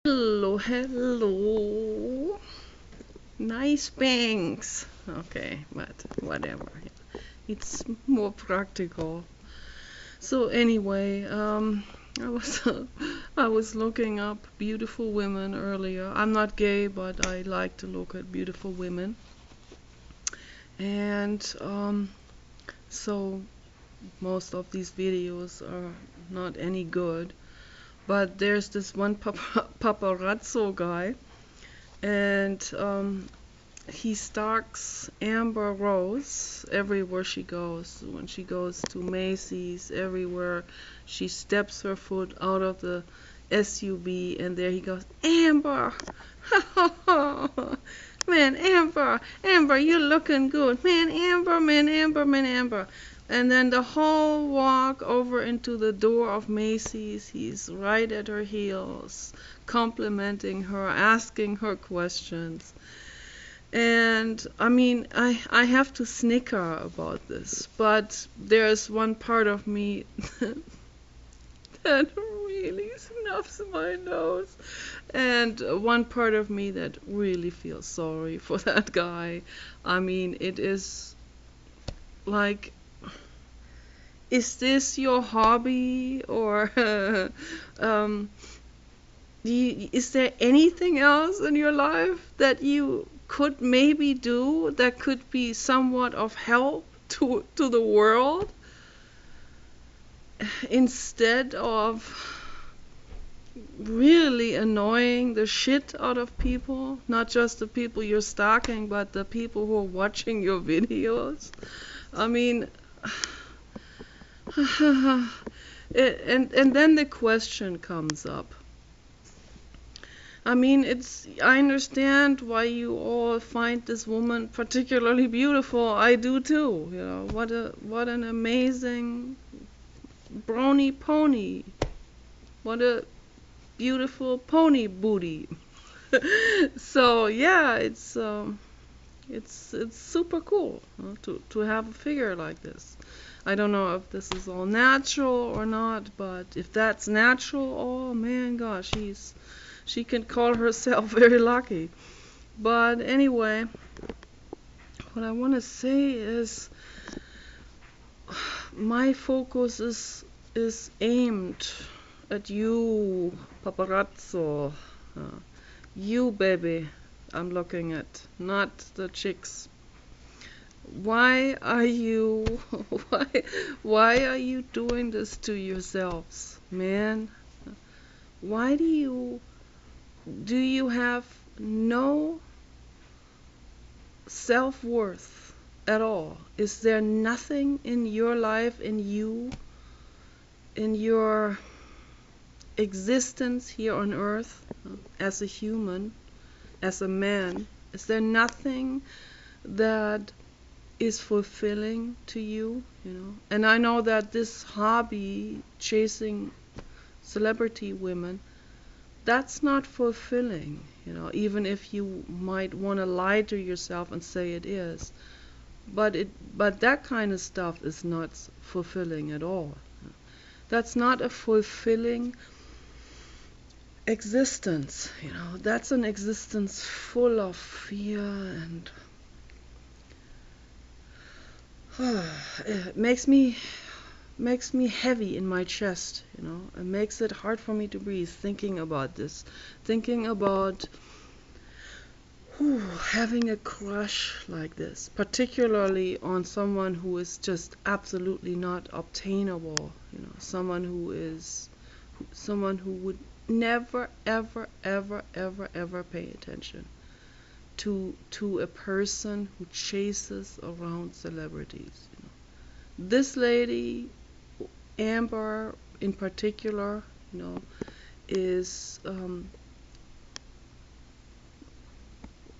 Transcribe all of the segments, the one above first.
Hello, hello. Nice bangs. Okay, but whatever. It's more practical. So anyway, I was I was looking up beautiful women earlier. I'm not gay, but I like to look at beautiful women. And so most of these videos are not any good. But there's this one paparazzo guy, and he stalks Amber Rose everywhere she goes. When she goes to Macy's, everywhere she steps her foot out of the SUV, and there he goes, Amber! Man, Amber! Amber, you're looking good. Man, Amber, man, Amber, man, Amber. And then the whole walk over into the door of Macy's, he's right at her heels, complimenting her, asking her questions. And I mean, I have to snicker about this, but there's one part of me that really snuffs my nose, and one part of me that really feels sorry for that guy. I mean, it is like, is this your hobby, or um, is there anything else in your life that you could maybe do that could be somewhat of help to the world, instead of really annoying the shit out of people? Not just the people you're stalking, but the people who are watching your videos. I mean, and then the question comes up. I mean, I understand why you all find this woman particularly beautiful. I do too. You know, what an amazing brony pony. What a beautiful pony booty. So yeah, it's super cool, to have a figure like this. I don't know if this is all natural or not, but if that's natural, oh man, gosh, she can call herself very lucky. But anyway, what I want to say is my focus is aimed at you, paparazzo. You, baby, I'm looking at, not the chicks. Why are you why why are you doing this to yourselves, man? Why do you have no self-worth at all? Is there nothing in your life, in you, in your existence here on earth, as a human, as a man? Is there nothing that is fulfilling to you, you know? And I know that this hobby, chasing celebrity women, that's not fulfilling, you know, even if you might want to lie to yourself and say it is. But that kind of stuff is not fulfilling at all. That's not a fulfilling existence, you know. That's an existence full of fear, and it makes me heavy in my chest, you know. It makes it hard for me to breathe thinking about this, thinking about having a crush like this, particularly on someone who is just absolutely not obtainable, you know, someone who would never ever ever ever ever pay attention to a person who chases around celebrities, you know. This lady, Amber in particular, you know, is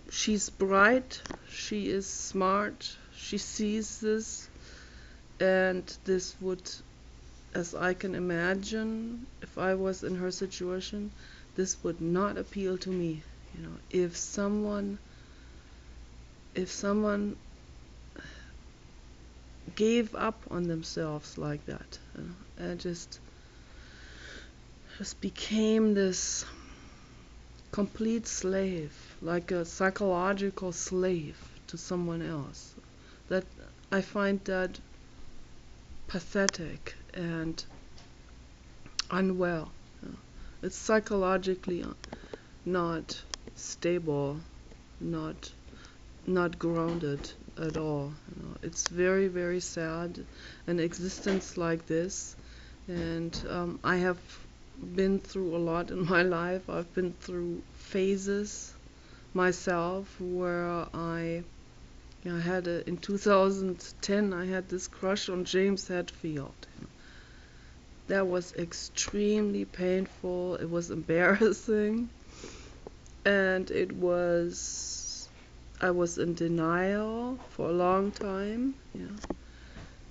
she's bright, she is smart, she sees this, and this would, as I can imagine, if I was in her situation, this would not appeal to me. You know, if someone gave up on themselves like that, and just became this complete slave, like a psychological slave to someone else. That I find that pathetic and unwell. It's psychologically not stable, not grounded at all. It's very, very sad, an existence like this. And I have been through a lot in my life. I've been through phases myself where I had in 2010 I had this crush on James Hetfield. That was extremely painful. It was embarrassing, and I was in denial for a long time.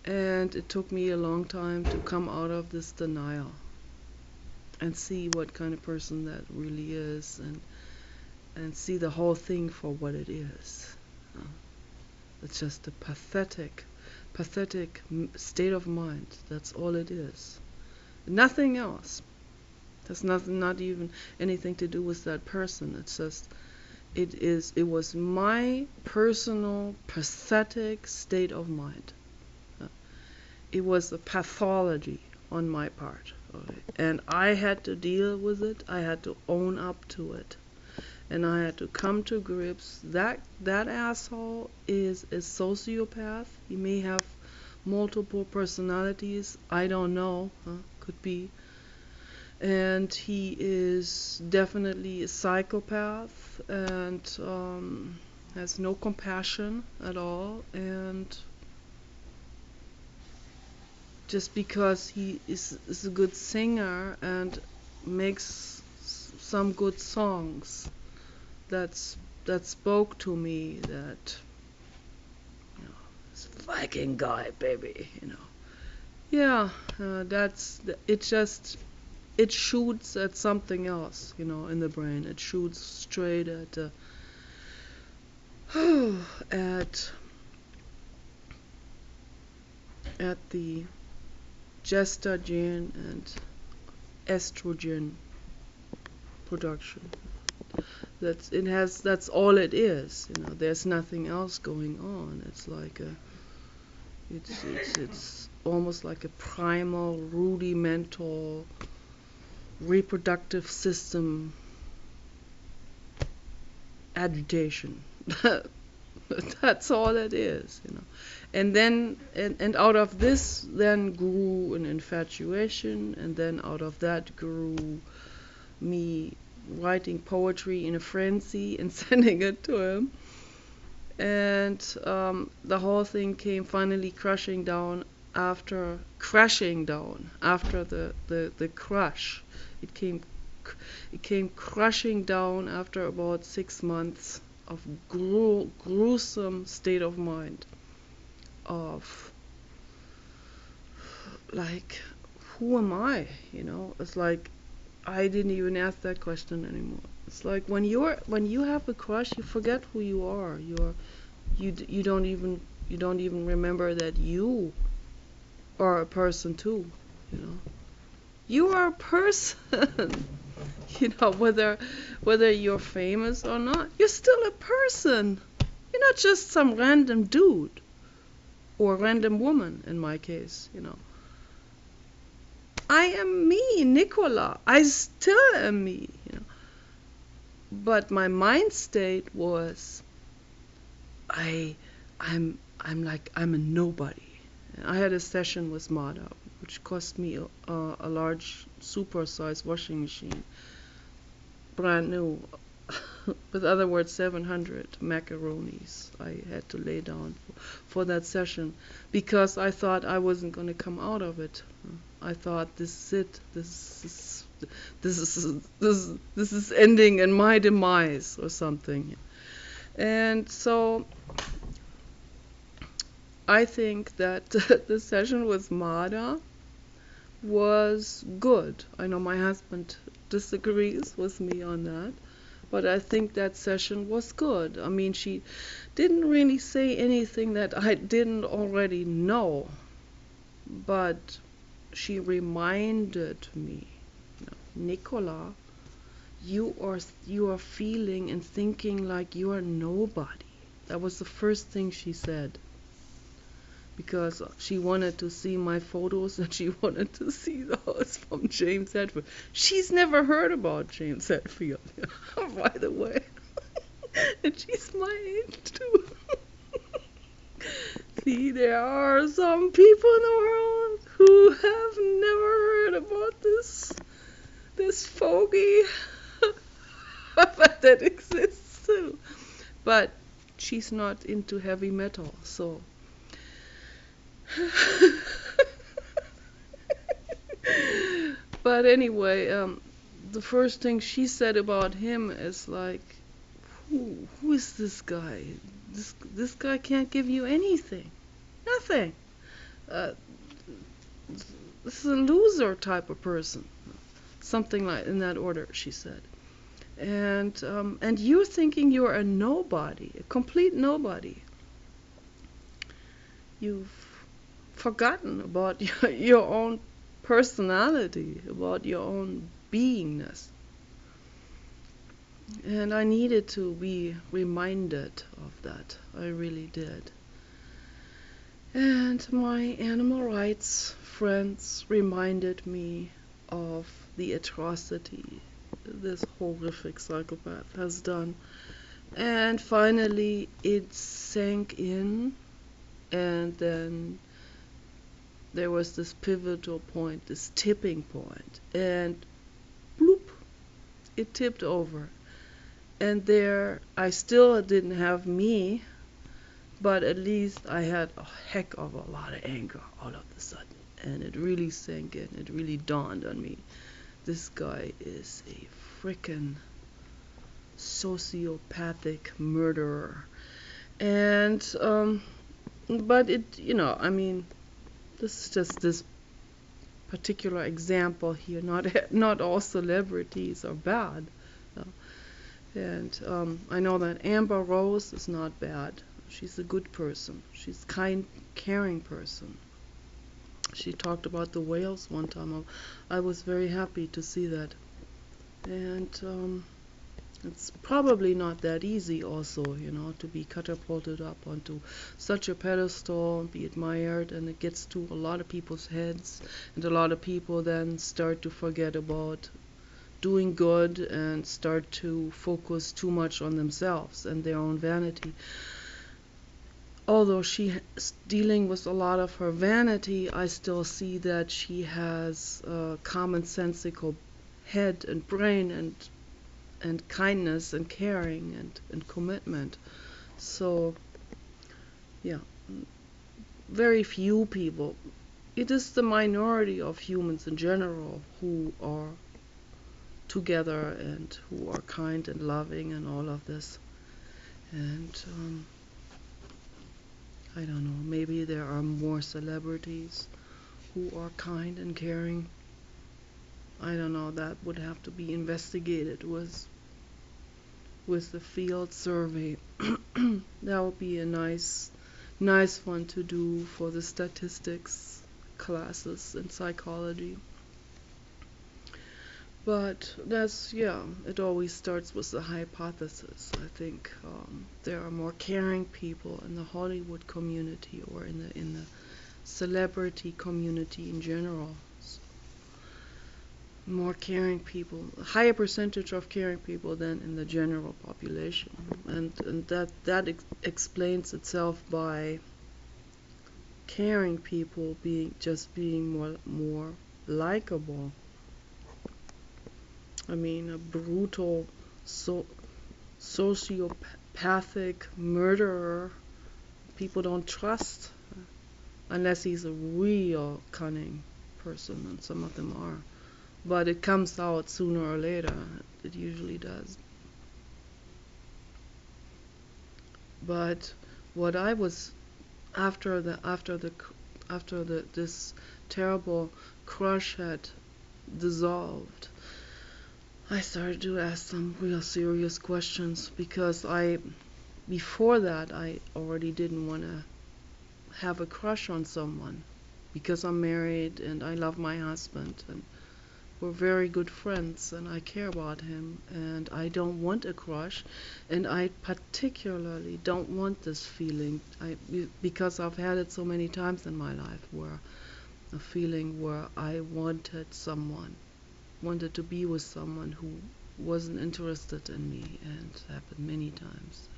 And it took me a long time to come out of this denial and see what kind of person that really is, and see the whole thing for what it is. It's just a pathetic state of mind. That's all it is. Nothing else. There's nothing, not even anything to do with that person. It's just, it was my personal pathetic state of mind. It was a pathology on my part. Okay? And I had to deal with it. I had to own up to it. And I had to come to grips that asshole is a sociopath. He may have multiple personalities. I don't know. Could be. And he is definitely a psychopath and has no compassion at all. And just because he is a good singer and makes some good songs that spoke to me, that this Viking guy, baby, that's it. Just it shoots at something else, in the brain. It shoots straight at at the gestagen and estrogen production. That's all it is. There's nothing else going on. It's like it's almost like a primal, rudimental reproductive system agitation. That's all it is. And then and out of this then grew an infatuation, and then out of that grew me writing poetry in a frenzy and sending it to him. And the whole thing came finally crashing down after the crush. It came crushing down after about 6 months of gruesome state of mind, of like, who am I? It's like I didn't even ask that question anymore. It's like when you have a crush, you forget who you are. You don't even remember that you are a person too. You are a person. Whether you're famous or not, you're still a person. You're not just some random dude or random woman in my case. I am me, Nicola. I still am me. But my mind state was, I'm a nobody. I had a session with Mada, which cost me a large super-sized washing machine, brand new. With other words, 700 macaronis I had to lay down for that session, because I thought I wasn't going to come out of it. I thought, this is it. This is ending in my demise or something. And so I think that the session with Mada was good. I know my husband disagrees with me on that, but I think that session was good. I mean, she didn't really say anything that I didn't already know, but she reminded me, Nicola, you are feeling and thinking like you are nobody. That was the first thing she said, because she wanted to see my photos and she wanted to see those from James Hetfield. She's never heard about James Hetfield, by the way. And she's my age too. See, there are some people in the world who have never heard about this fogey, but that exists too. But she's not into heavy metal, so. But anyway, the first thing she said about him is like, who is this guy? This guy can't give you anything, nothing. Uh, this is a loser type of person, something like in that order, she said. And you're thinking you're a nobody, a complete nobody. You've forgotten about your own personality, about your own beingness. And I needed to be reminded of that. I really did. And my animal rights friends reminded me of the atrocity this horrific psychopath has done. And finally it sank in, and then there was this pivotal point, this tipping point, and bloop, it tipped over. And there, I still didn't have me, but at least I had a heck of a lot of anger all of a sudden. And it really sank in, it really dawned on me. This guy is a frickin' sociopathic murderer. And, but it, I mean, this is just this particular example here. Not all celebrities are bad. And I know that Amber Rose is not bad. She's a good person. She's a kind, caring person. She talked about the whales one time. I was very happy to see that. And it's probably not that easy also, to be catapulted up onto such a pedestal and be admired, and it gets to a lot of people's heads, and a lot of people then start to forget about doing good and start to focus too much on themselves and their own vanity. Although she is dealing with a lot of her vanity, I still see that she has a commonsensical head and brain and kindness and caring and commitment. So, yeah, very few people. It is the minority of humans in general who are together and who are kind and loving and all of this. And I don't know, maybe there are more celebrities who are kind and caring. I don't know, that would have to be investigated with the field survey. That would be a nice one to do for the statistics classes in psychology. But that's, it always starts with the hypothesis. I think there are more caring people in the Hollywood community or in the celebrity community in general. More caring people, a higher percentage of caring people than in the general population. And that explains itself by caring people being more likable. I mean, a brutal sociopathic murderer, people don't trust unless he's a real cunning person, and some of them are. But it comes out sooner or later. It usually does. But what I was after this terrible crush had dissolved, I started to ask some real serious questions, because before that I already didn't want to have a crush on someone, because I'm married and I love my husband, we're very good friends, and I care about him, and I don't want a crush, and I particularly don't want this feeling, because I've had it so many times in my life, where a feeling where I wanted to be with someone who wasn't interested in me, and it happened many times.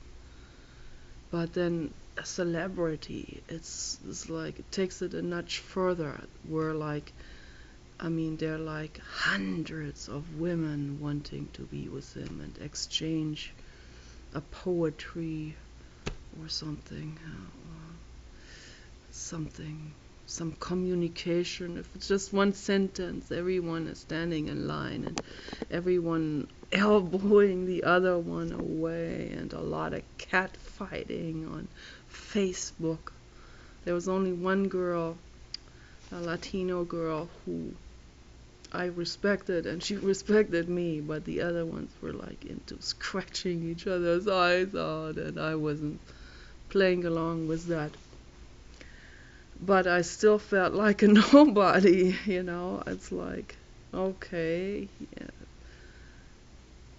But then a celebrity, it's like, it takes it a notch further, where like, there are like hundreds of women wanting to be with him and exchange a poetry or something, some communication. If it's just one sentence, everyone is standing in line and everyone elbowing the other one away, and a lot of cat fighting on Facebook. There was only one girl, a Latino girl, who I respected, and she respected me, but the other ones were like into scratching each other's eyes out, and I wasn't playing along with that. But I still felt like a nobody, It's like, okay, yeah.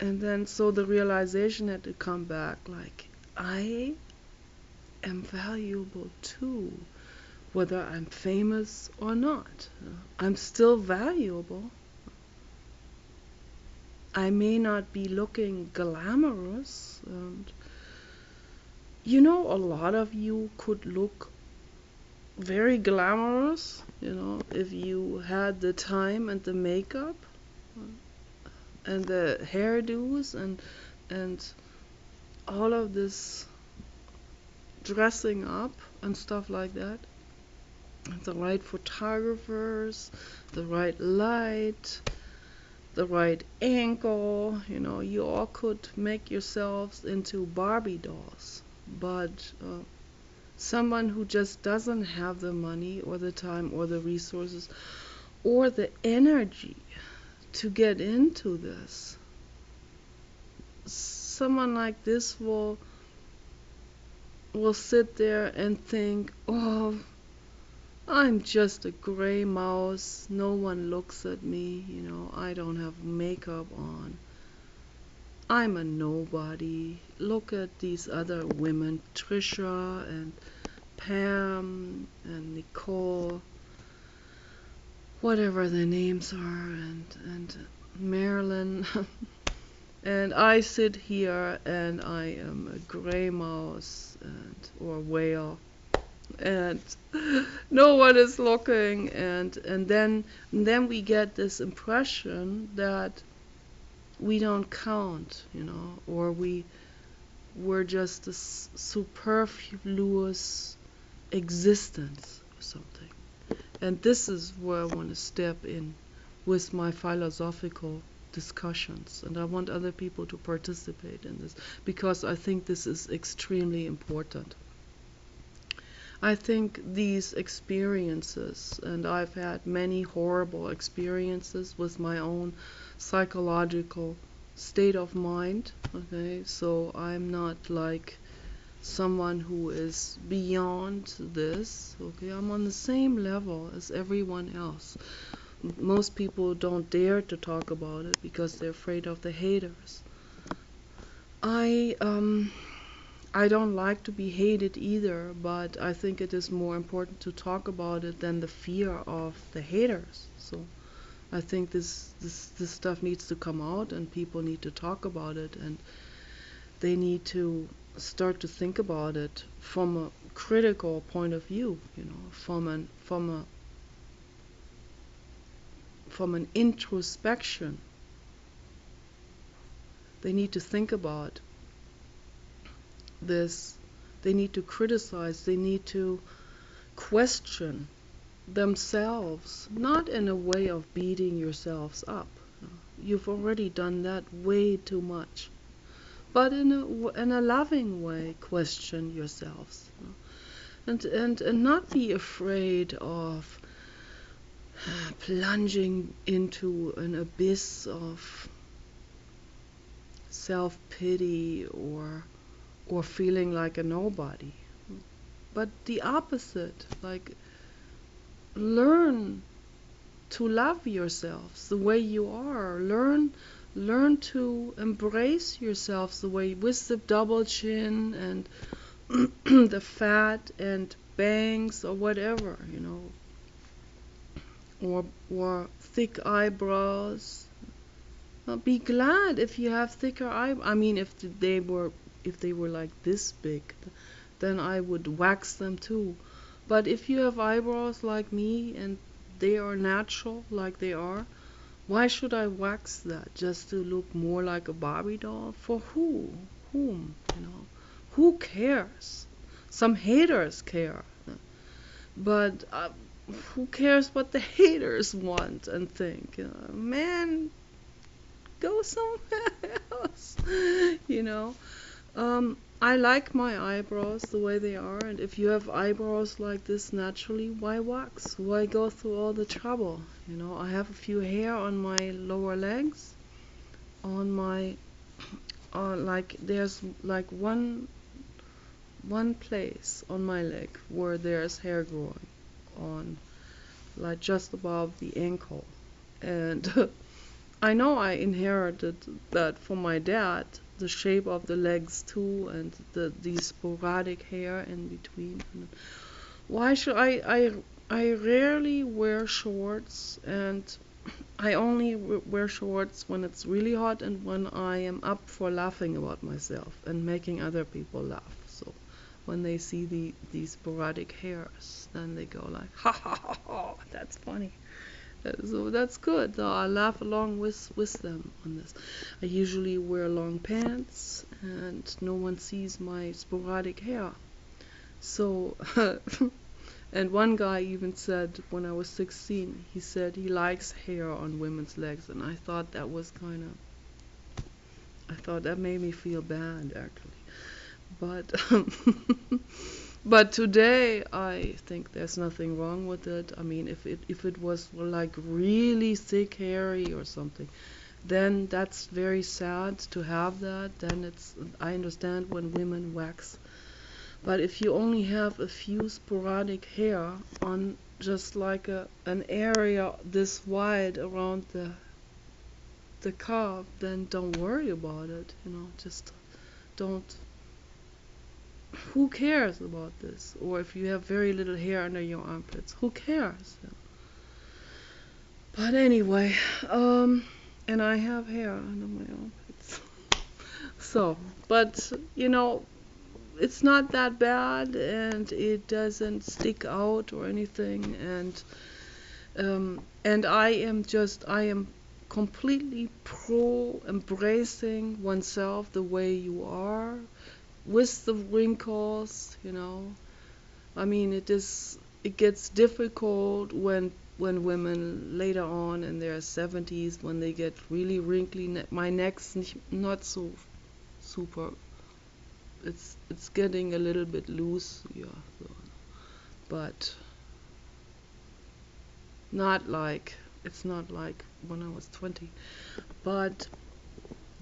And then so the realization had to come back, like, I am valuable too, whether I'm famous or not. I'm still valuable. I may not be looking glamorous, and a lot of you could look very glamorous, if you had the time and the makeup and the hairdos and all of this dressing up and stuff like that. The right photographers, the right light, the right angle, you all could make yourselves into Barbie dolls. But someone who just doesn't have the money or the time or the resources or the energy to get into this, someone like this will sit there and think, oh, I'm just a gray mouse, no one looks at me, I don't have makeup on, I'm a nobody. Look at these other women, Trisha and Pam and Nicole, whatever their names are, and Marilyn. And I sit here and I am a gray mouse or whale, and no one is looking, and then we get this impression that we don't count, or we're just a superfluous existence or something. And this is where I want to step in with my philosophical discussions, and I want other people to participate in this, because I think this is extremely important. I think these experiences, and I've had many horrible experiences with my own psychological state of mind, okay, so I'm not like someone who is beyond this, okay, I'm on the same level as everyone else. Most people don't dare to talk about it because they're afraid of the haters. I don't like to be hated either, but I think it is more important to talk about it than the fear of the haters. So I think this stuff needs to come out, and people need to talk about it, and they need to start to think about it from a critical point of view, from an introspection. They need to think about this. They need to criticize. They need to question themselves, not in a way of beating yourselves up. You've already done that way too much. But in a loving way, question yourselves, and not be afraid of plunging into an abyss of self-pity or feeling like a nobody. But the opposite, like, learn to love yourselves the way you are. Learn to embrace yourselves the way, with the double chin and the fat and bangs or whatever, or thick eyebrows. Be glad if you have thicker eyebrows. I mean, if they were like this big, then I would wax them too. But if you have eyebrows like me and they are natural like they are, why should I wax that? Just to look more like a Barbie doll? For who? Whom? Who cares? Some haters care. But who cares what the haters want and think? Man, go somewhere else. I like my eyebrows the way they are, and if you have eyebrows like this naturally, why wax? Why go through all the trouble? I have a few hair on my lower legs, on my, like there's like one place on my leg where there's hair growing on, like just above the ankle, and I know I inherited that from my dad, the shape of the legs too, and the sporadic hair in between. Why should I rarely wear shorts, and I only wear shorts when it's really hot and when I am up for laughing about myself and making other people laugh. So when they see these sporadic hairs, then they go like, ha ha ha ha, that's funny. So that's good. So I laugh along with them on this. I usually wear long pants and no one sees my sporadic hair. So, and one guy even said when I was 16, he said he likes hair on women's legs, and I thought that was I thought that made me feel bad actually. But but today I think there's nothing wrong with it. I mean, if it was like really thick, hairy or something, then that's very sad to have that. Then I understand when women wax. But if you only have a few sporadic hair on just like an area this wide around the calf, then don't worry about it. Just don't. Who cares about this? Or if you have very little hair under your armpits, who cares? But anyway, and I have hair under my armpits. So, but it's not that bad, and it doesn't stick out or anything, and I am completely pro embracing oneself the way you are, with the wrinkles. I mean, it gets difficult when women later on in their 70s, when they get really wrinkly. My neck's not so super. It's getting a little bit loose, yeah. But it's not like when I was 20. But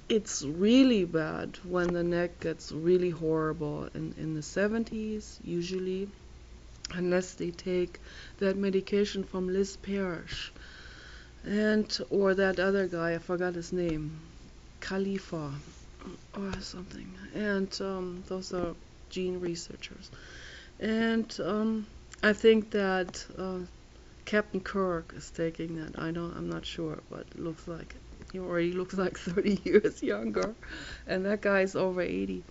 it's really bad when the neck gets really horrible in the 70s, usually, unless they take that medication from Liz Parrish, or that other guy, I forgot his name, Khalifa or something, and those are gene researchers, and I think that Captain Kirk is taking that. I'm not sure, but it looks like it. He already looks like 30 years younger, and that guy's over 80.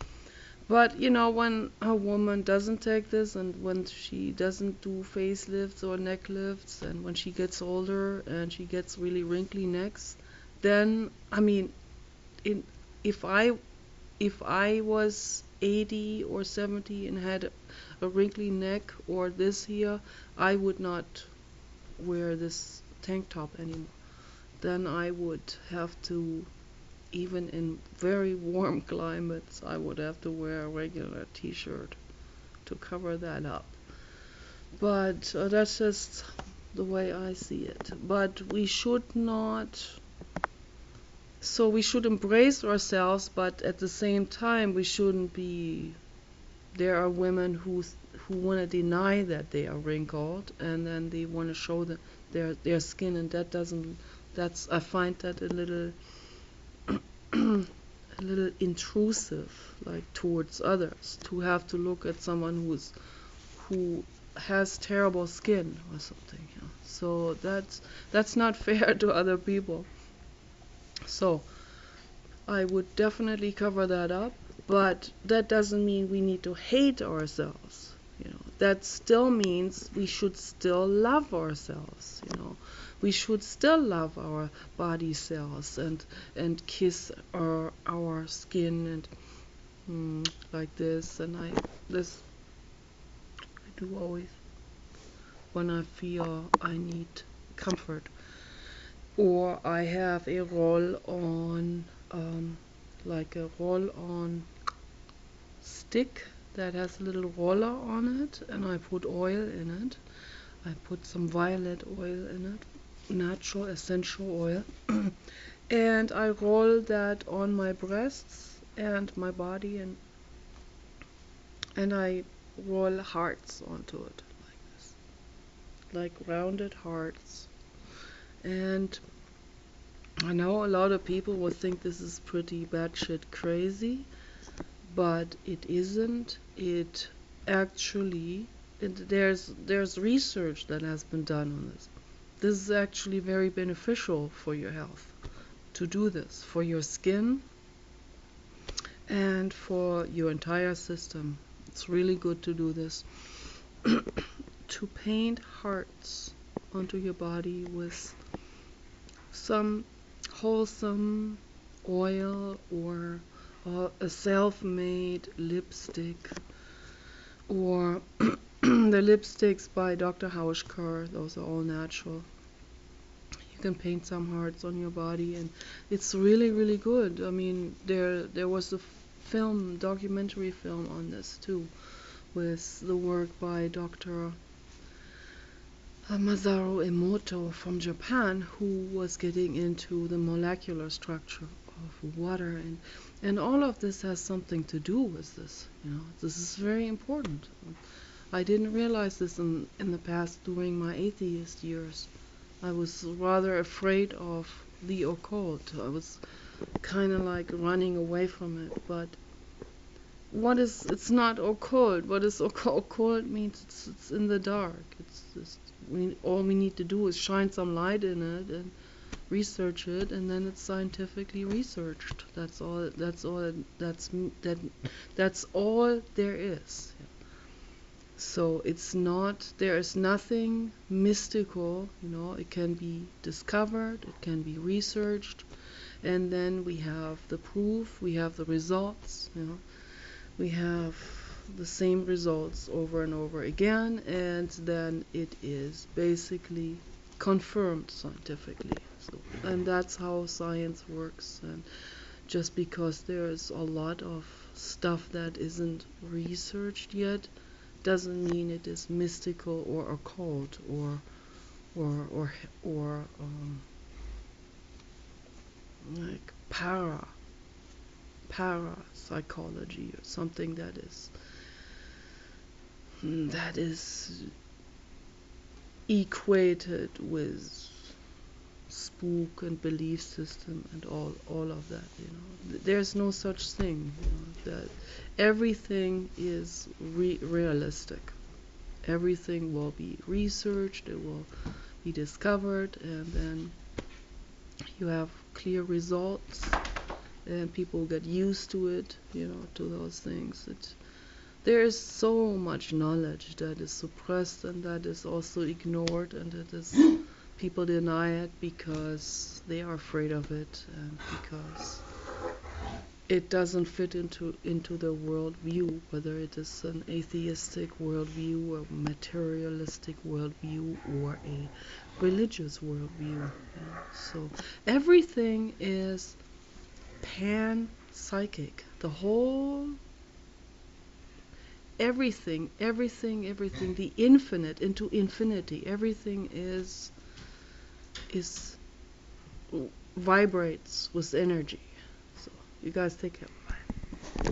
But when a woman doesn't take this, and when she doesn't do facelifts or neck lifts, and when she gets older and she gets really wrinkly necks, then I mean, if I was 80 or 70 and had a wrinkly neck or this here, I would not wear this tank top anymore. Then I would have to, even in very warm climates, I would have to wear a regular t-shirt to cover that up. But that's just the way I see it. But we should not. So we should embrace ourselves, but at the same time we shouldn't be. There are women who want to deny that they are wrinkled, and then they want to show their skin, and that doesn't. That's I find that a little a little intrusive, like towards others, to have to look at someone who has terrible skin or something. Yeah. So that's not fair to other people. So I would definitely cover that up, but that doesn't mean we need to hate ourselves. That still means we should still love ourselves. We should still love our body cells and kiss our skin and like this. And I do always when I feel I need comfort, or I have a roll-on like a roll-on stick that has a little roller on it, and I put oil in it. I put some violet oil in it, natural essential oil, and I roll that on my breasts and my body, and I roll hearts onto it like this, like rounded hearts. And I know a lot of people will think this is pretty batshit crazy, but it isn't. It actually, there's research that has been done on this. This is actually very beneficial for your health to do this, for your skin and for your entire system. It's really good to do this. To paint hearts onto your body with some wholesome oil, or a self-made lipstick, or the lipsticks by Dr. Hauschka. Those are all natural. You can paint some hearts on your body, and it's really, really good. I mean, there was a documentary film on this too, with the work by Dr. Masaru Emoto from Japan, who was getting into the molecular structure of water, and all of this has something to do with this. This is very important. I didn't realize this in the past during my atheist years. I was rather afraid of the occult. I was kind of like running away from it. But it's not occult. What is occult means? It's in the dark. It's just, all we need to do is shine some light in it and research it, and then it's scientifically researched. That's all there is. So there is nothing mystical. It can be discovered, it can be researched, and then we have the proof, we have the results. We have the same results over and over again, and then it is basically confirmed scientifically. And that's how science works. And just because there's a lot of stuff that isn't researched yet doesn't mean it is mystical or occult or like parapsychology, or something that is equated with spook and belief system and all of that. There's no such thing. That everything is realistic. Everything will be researched, it will be discovered, and then you have clear results, and people get used to it, to those things. There is so much knowledge that is suppressed and that is also ignored, and people deny it because they are afraid of it, and because it doesn't fit into their worldview, whether it is an atheistic worldview, a materialistic worldview, or a religious worldview. So everything is pan-psychic. The whole everything, the infinite into infinity, everything is vibrates with energy. So you guys take care. Bye.